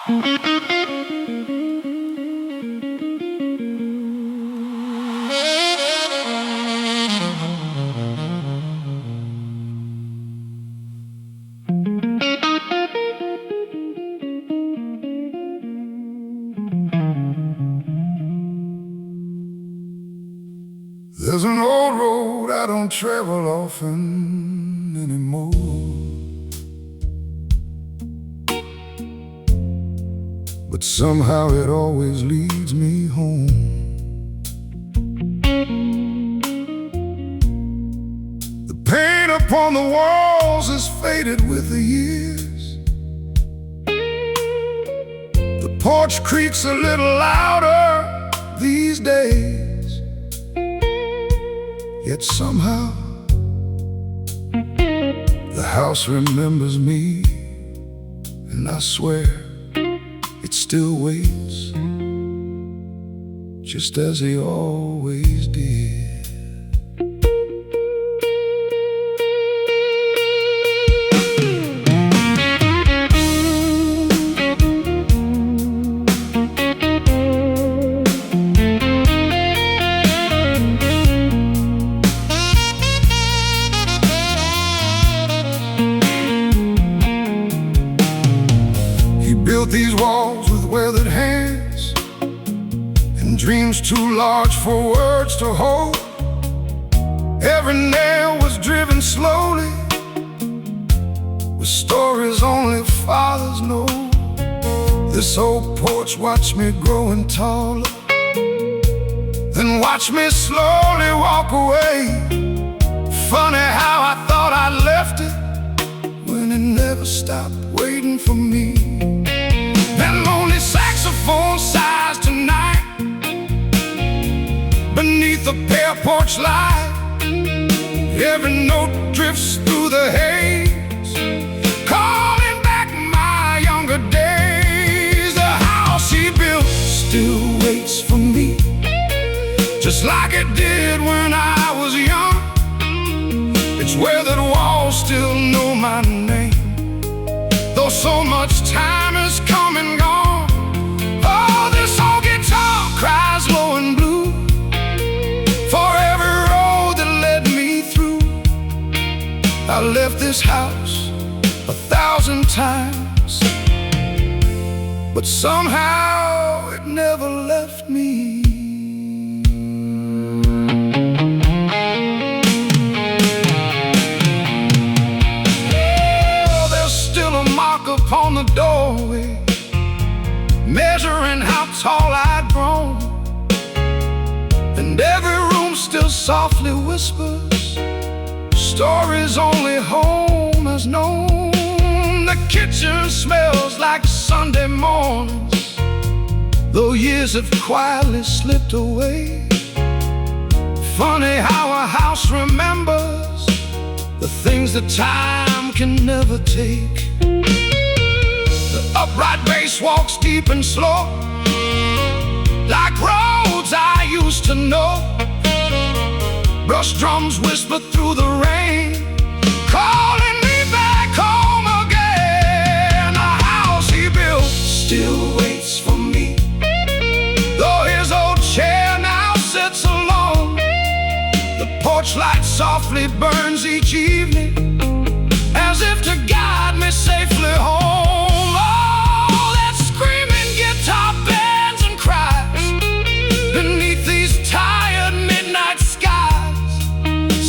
There's an old road I don't travel often anymore, but somehow it always leads me home. The paint upon the walls is faded with the years. The porch creaks a little louder these days. Yet somehow the house remembers me, and I swear it still waits, just as he always did. Built these walls with weathered hands and dreams too large for words to hold. Every nail was driven slowly with stories only fathers know. This old porch watched me growing taller, then watched me slowly walk away. Funny how I thought I left it when it never stopped waiting for me. That lonely saxophone sighs tonight beneath the bare porch light. Every note drifts through the haze, calling back my younger days. The house he built still waits for me, just like it did when I was young. It's where that walls still know my name, though so much time has come and gone. Oh, this old guitar cries low and blue for every road that led me through. I left this house 1,000 times, but somehow it never left me. Upon the doorway, measuring how tall I'd grown, and every room still softly whispers stories only home has known. The kitchen smells like Sunday mornings, though years have quietly slipped away. Funny how a house remembers the things that time can never take. The upright bass walks deep and slow, like roads I used to know. Brush drums whisper through the rain, calling me back home again. The house he built still waits for me, though his old chair now sits alone. The porch light softly burns each evening, as if to guide me safely home.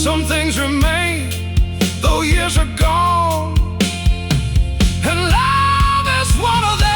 Some things remain, though years are gone, and love is one of them.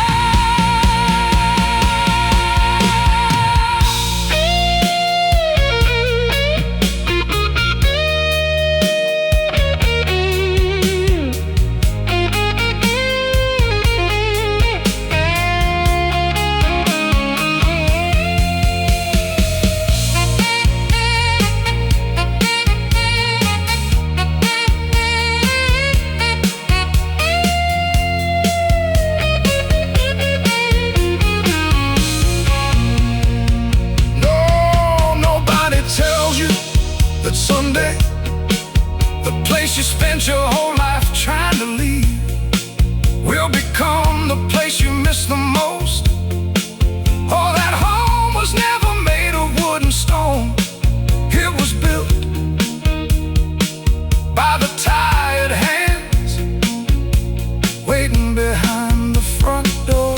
Someday, the place you spent your whole life trying to leave will become the place you miss. miss the most. Oh, that home was never made of wood and stone. It was built by the tired hands waiting behind the front door,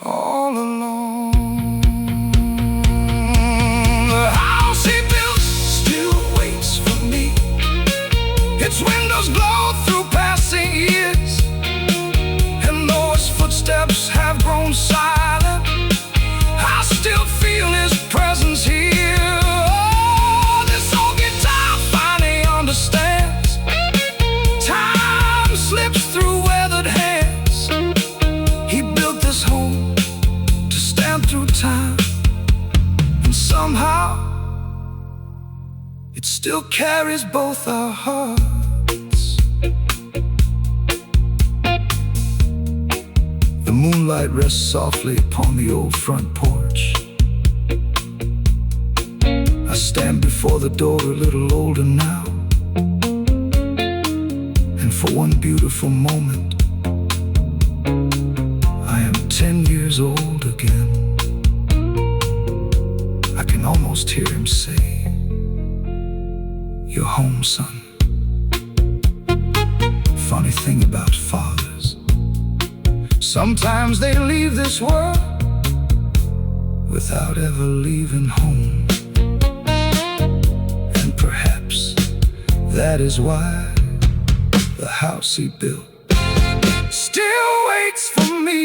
all alone. The house he built still waits for me. Its windows glow through passing years, and though his footsteps have grown silent, I still feel his presence here. Oh, this old guitar finally understands. Time slips through weathered hands. He built this home to stand through time, and somehow it still carries both our hearts. The moonlight rests softly upon the old front porch. I stand before the door a little older now, and for one beautiful moment I am 10 years old again. I can almost hear him say, "You're home, son." Funny thing about fathers, sometimes they leave this world without ever leaving home. And perhaps that is why the house he built still waits for me.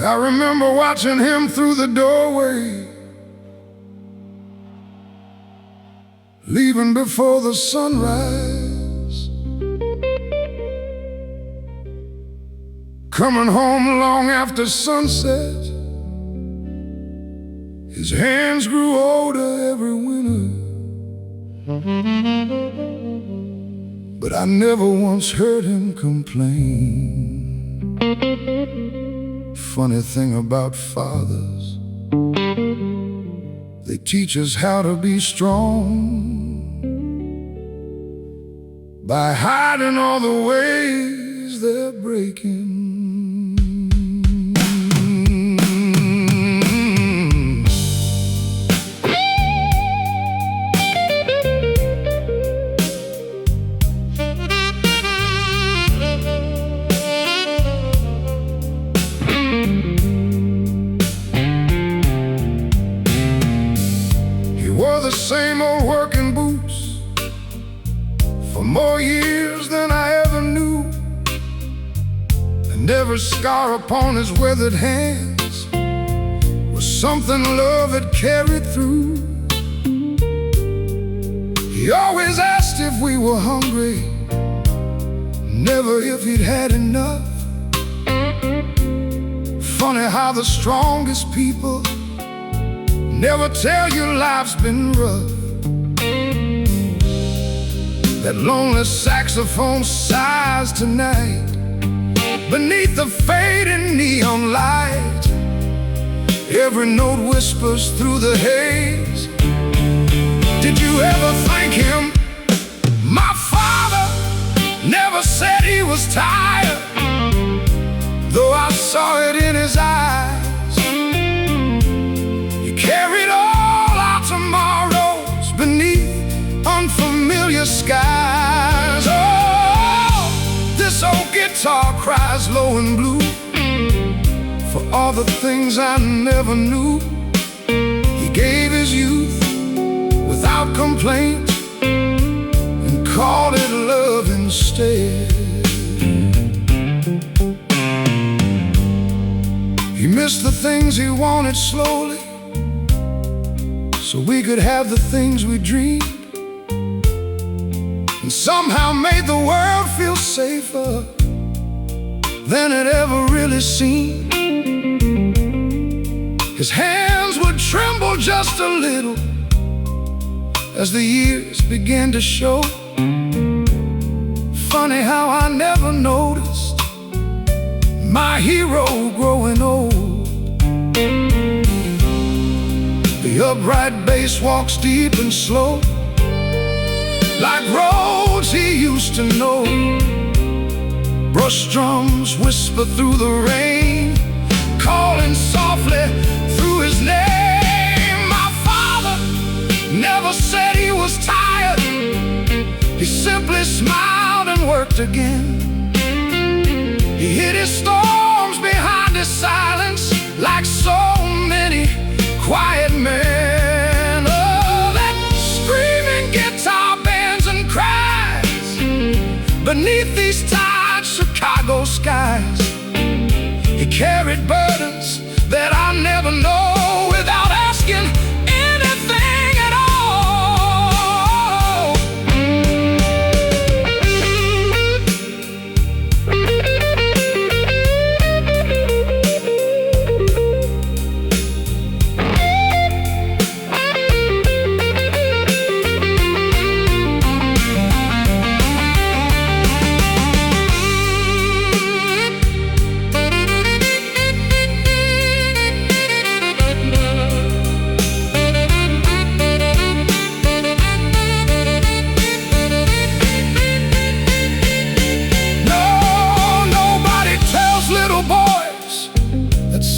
I remember watching him through the doorway, leaving before the sunrise, coming home long after sunset. His hands grew older every winter, but I never once heard him complain. Funny thing about fathers, they teach us how to be strong by hiding all the ways they're breaking. The same old working boots for more years than I ever knew, and every scar upon his weathered hands was something love had carried through. He always asked if we were hungry, never if he'd had enough. Funny how the strongest people never tell you life's been rough. That lonely saxophone sighs tonight beneath the fading neon light. Every note whispers through the haze. Did you ever thank him? My father never said he was tired, though I saw it in his eyes. Carried all our tomorrows beneath unfamiliar skies. Oh, this old guitar cries low and blue for all the things I never knew. He gave his youth without complaint and called it love instead. He missed the things he wanted slowly, so we could have the things we dreamed, and somehow made the world feel safer than it ever really seemed. His hands would tremble just a little as the years began to show. Funny how I never noticed my hero growing old. The upright bass walks deep and slow, like roads he used to know. Brush drums whisper through the rain, calling softly through his name. My father never said he was tired. He simply smiled and worked again. He hid his storms behind his silence, like so many quiet men. Oh, that screaming guitar bends and cries beneath these tired Chicago skies. He carried burdens that I never know without asking anything at all.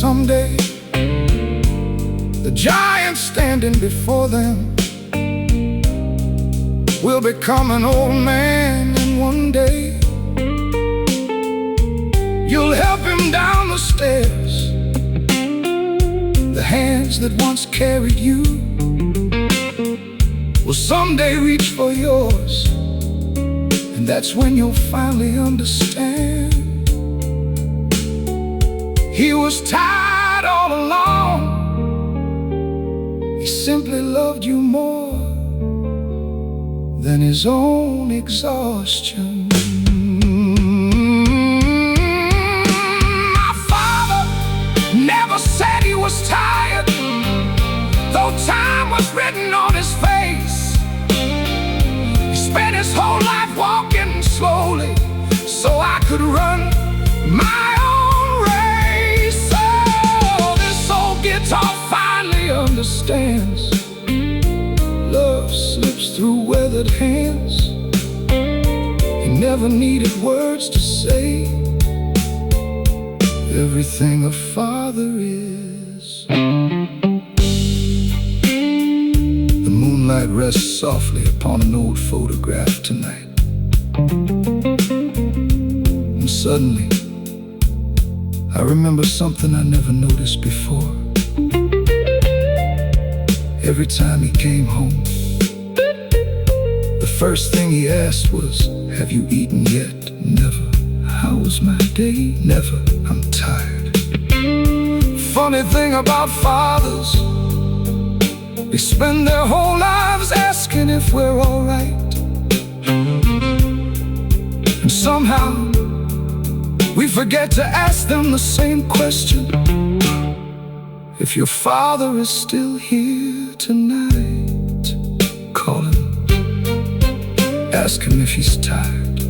Someday, the giant standing before them will become an old man, and one day you'll help him down the stairs. The hands that once carried you will someday reach for yours, and that's when you'll finally understand. He was tired all along. He simply loved you more than his own exhaustion. My father never said he was tired, though time was written on his face. He spent his whole life walking slowly so I could run my own. Guitar finally understands. Love slips through weathered hands. He never needed words to say everything a father is. The moonlight rests softly upon an old photograph tonight, and suddenly I remember something I never noticed before. Every time he came home, the first thing he asked was, "Have you eaten yet?" Never. "How was my day?" Never. "I'm tired." Funny thing about fathers, they spend their whole lives asking if we're all right, and somehow we forget to ask them the same question. If your father is still here tonight, call him, ask him if he's tired,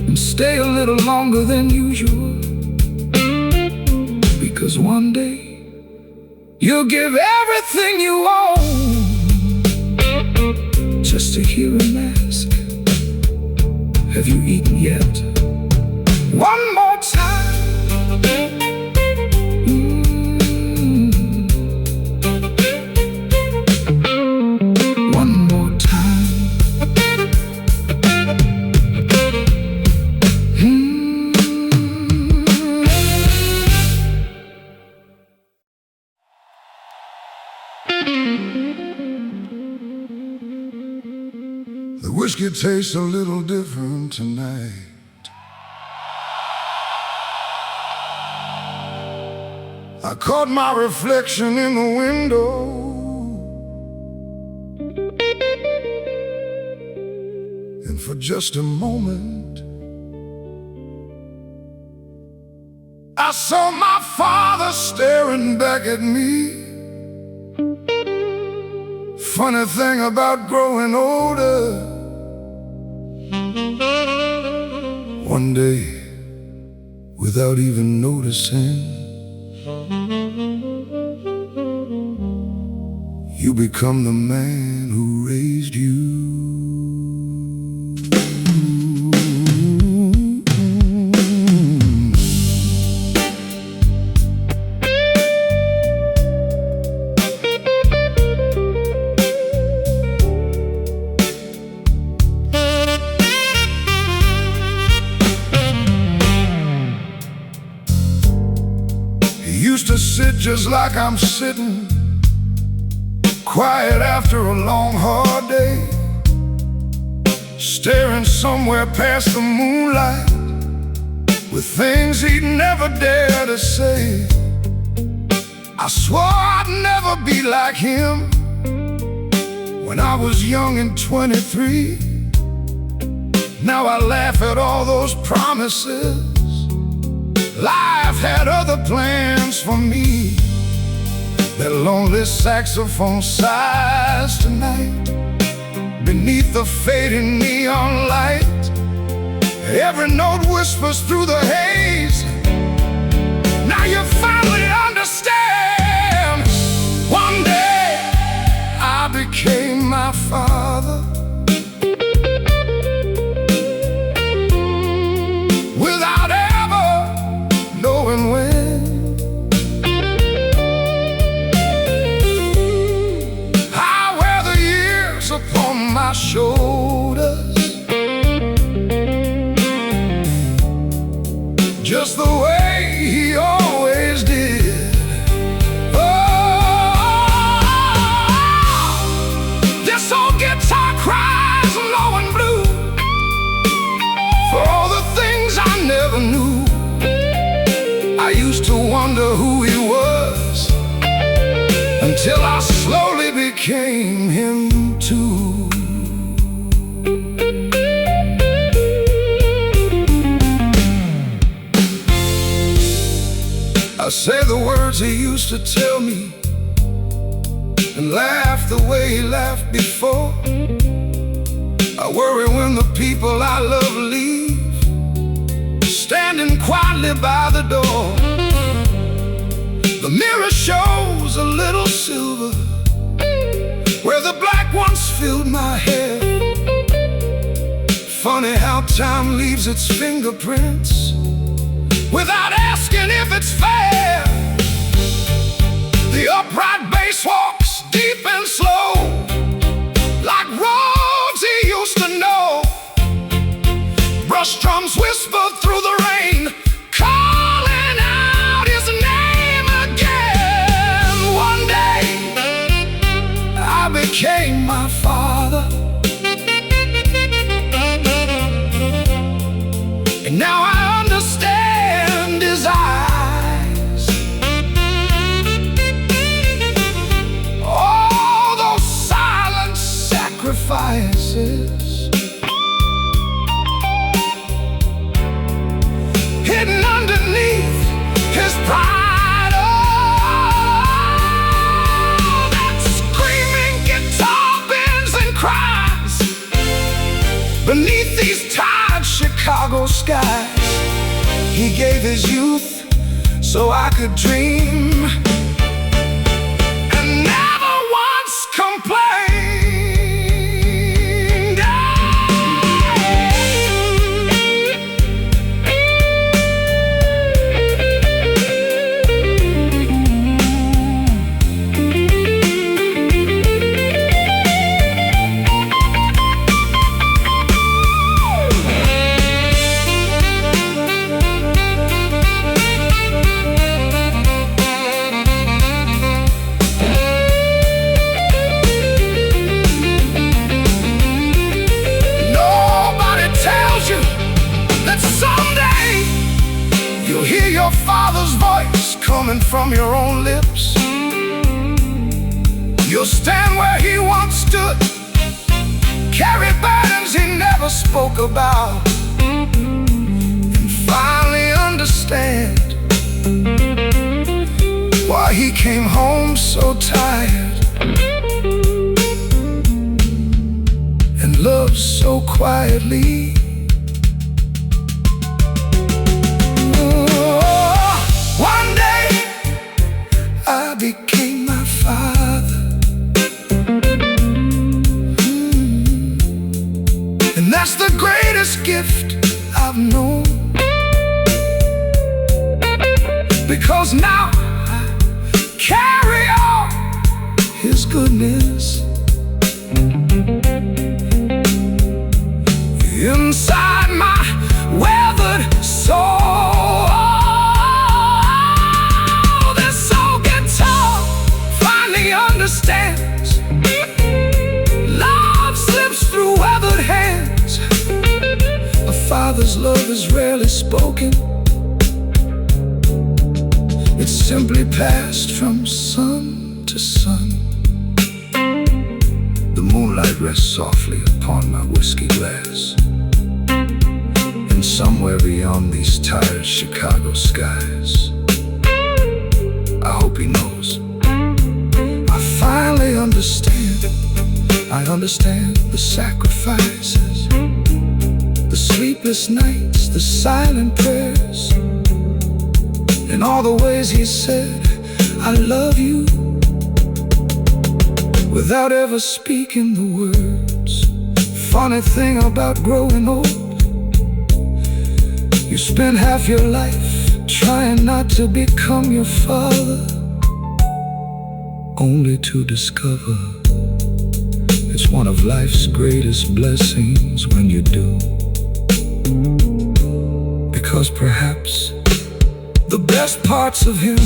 and stay a little longer than usual, because one day you'll give everything you own just to hear him ask, "Have you eaten yet?" One more time. The whiskey tastes a little different tonight. I caught my reflection in the window. for just a moment, I saw my father staring back at me. Funny thing about growing older, one day, without even noticing, you become the man who raised you. He used to sit just like I'm sitting, quiet after a long, hard day, staring somewhere past the moonlight with things he'd never dare to say. I swore I'd never be like him when I was young and 23. Now I laugh at all those promises. Life had other plans for me. That lonely saxophone sighs tonight beneath the fading neon light. Every note whispers through the haze. Now you finally understand. One day I became my father, without ever knowing when. Upon my shoulders, just the way he always did. Oh, this old guitar cries low and blue for all the things I never knew. I used to wonder who he was until I slowly became him too. I say the words he used to tell me and laugh the way he laughed before. I worry when the people I love leave, standing quietly by the door. The mirror shows a little silver where the black once filled my hair. Funny how time leaves its fingerprints without asking if it's fair. The upright bass walks deep and slow, like roads he used to know. Brush drums whisper through the rain, calling out his name again. One day I became my father, and now I understand his eyes. All those silent sacrifices hidden underneath his pride. Oh, that screaming guitar bends and cries beneath these tired Chicago skies. He gave his youth so I could dream and never once complained. You'll hear your father's voice coming from your own lips. You'll stand where he once stood, carry burdens he never spoke about, and finally understand why he came home so tired and loved so quietly. One day I became my father, and that's the greatest gift I've known, because now I carry on his goodness inside my weathered soul. This old guitar finally understands love slips through weathered hands. A father's love is rarely spoken, it's simply passed from son to son. The moonlight rests softly upon my whiskey glass, and somewhere beyond these tired Chicago skies, I hope he knows I finally understand. I understand the sacrifices, the sleepless nights, the silent prayers, and all the ways he said, I love you, without ever speaking the words. Funny thing about growing old, you spend half your life trying not to become your father, only to discover it's one of life's greatest blessings when you do. Because perhaps the best parts of him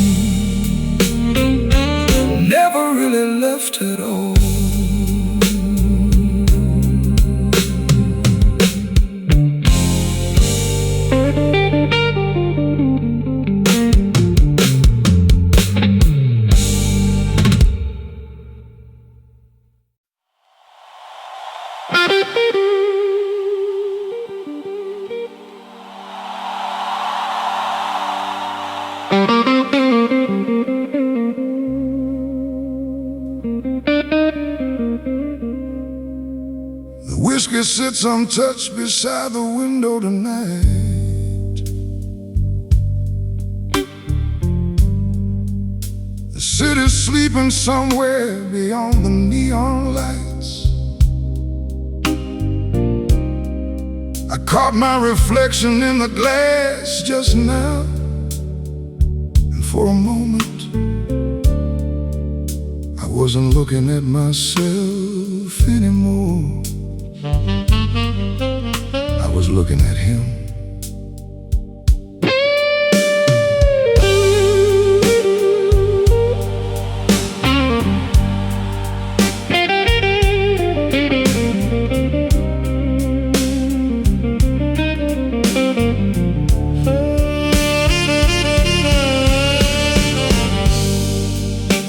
never really left at all. The whiskey sits untouched beside the window tonight. The city's sleeping somewhere beyond the neon lights. I caught my reflection in the glass just now, and for a moment I wasn't looking at myself anymore. I was looking at him.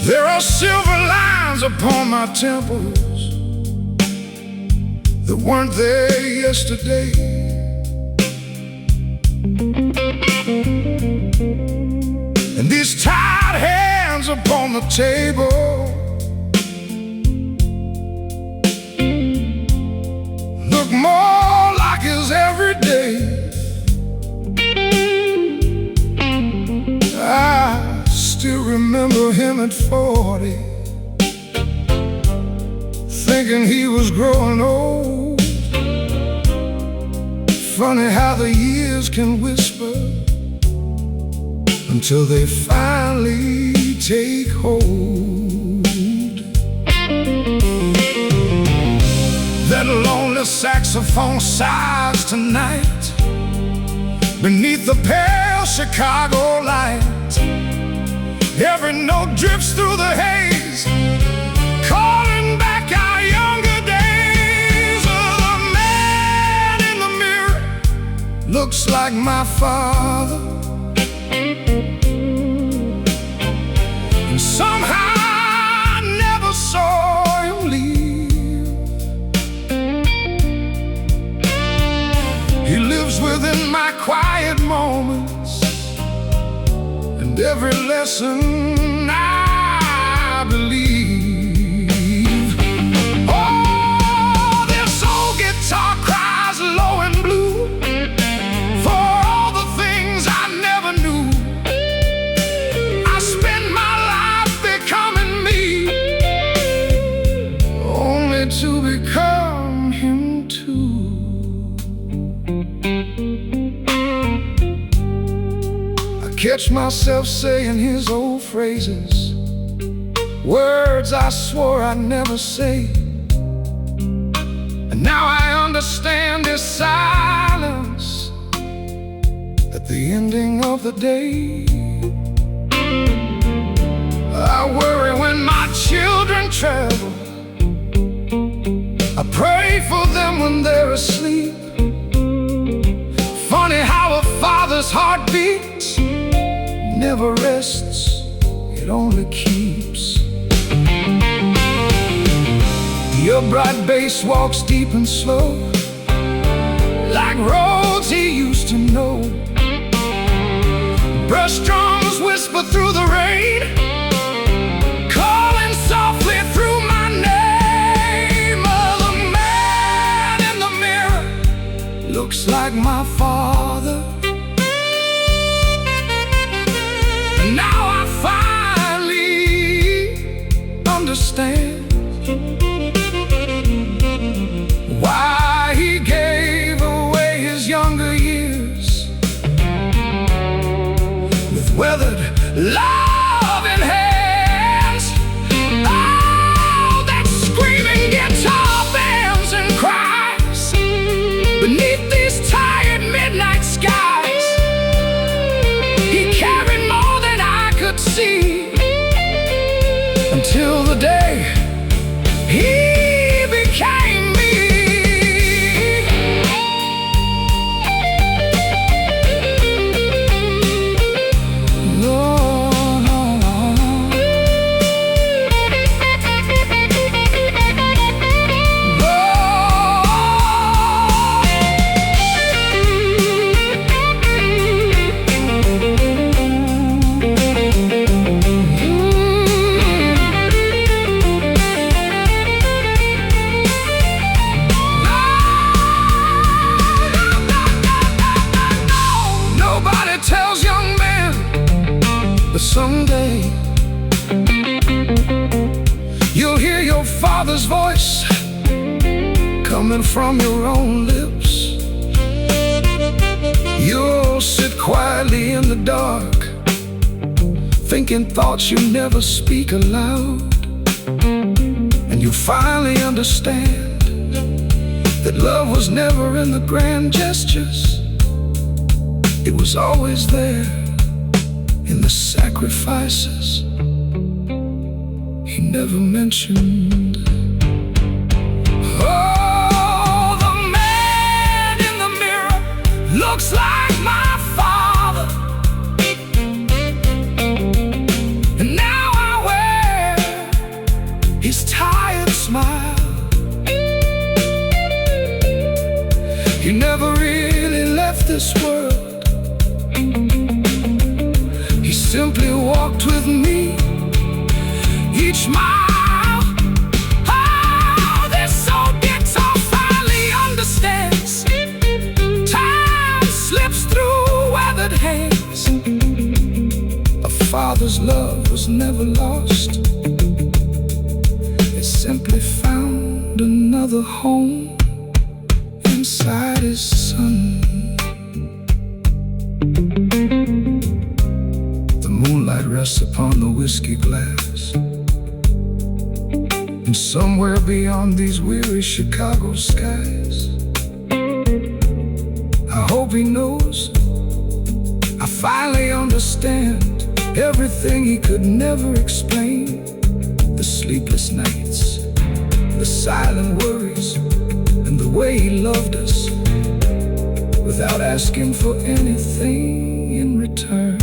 There are silver lines upon my temples that weren't there yesterday, and these tired hands upon the table look more like his every day. I still remember him at 40, thinking he was growing old. Funny how the years can whisper until they finally take hold. That lonely saxophone sighs tonight beneath the pale Chicago light. Every note drifts through the haze, calling back our younger days. Oh, the man in the mirror looks like my father, and somehow I never saw him leave. my quiet moments and every lesson I believe. Oh, this old guitar cries low and blue for all the things I never knew. I spend my life becoming me, only to become him too. Catch myself saying his old phrases, words I swore I'd never say. And now I understand his silence at the ending of the day. I worry when my children travel, I pray for them when they're asleep. Funny how a father's heart beats, never rests, it only keeps. Your bright bass walks deep and slow, like roads he used to know. Brush drums whisper through the rain, calling softly through my name. Oh, the man in the mirror looks like my father. Now I finally understand why he gave away his younger years with weathered love in hands. Oh, that screaming guitar bends and cries beneath these tired midnight skies. He carried more than I could see, until the day he became me. Lord, tells young men that someday you'll hear your father's voice coming from your own lips. You'll sit quietly in the dark, thinking thoughts you never speak aloud. And you finally understand that love was never in the grand gestures, it was always there in the sacrifices he never mentioned. Oh, the man in the mirror looks like my father, and now I wear his tired smile. He never really left this world, he simply walked with me each mile. Oh, this old guitar finally understands. Time slips through weathered hands. A father's love was never lost, it simply found another home inside his son. Moonlight rests upon the whiskey glass, and somewhere beyond these weary Chicago skies, I hope he knows I finally understand everything he could never explain. The sleepless nights, the silent worries, and the way he loved us without asking for anything in return.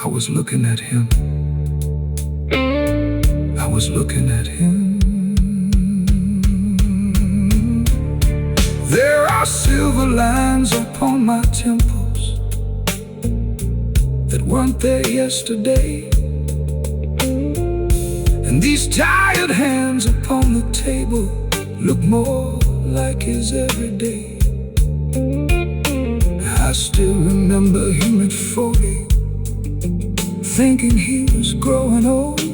I was looking at him, I was looking at him. There are silver lines upon my temples that weren't there yesterday, and these tired hands upon the table look more like his every day. I still remember him at 40, thinking he was growing old,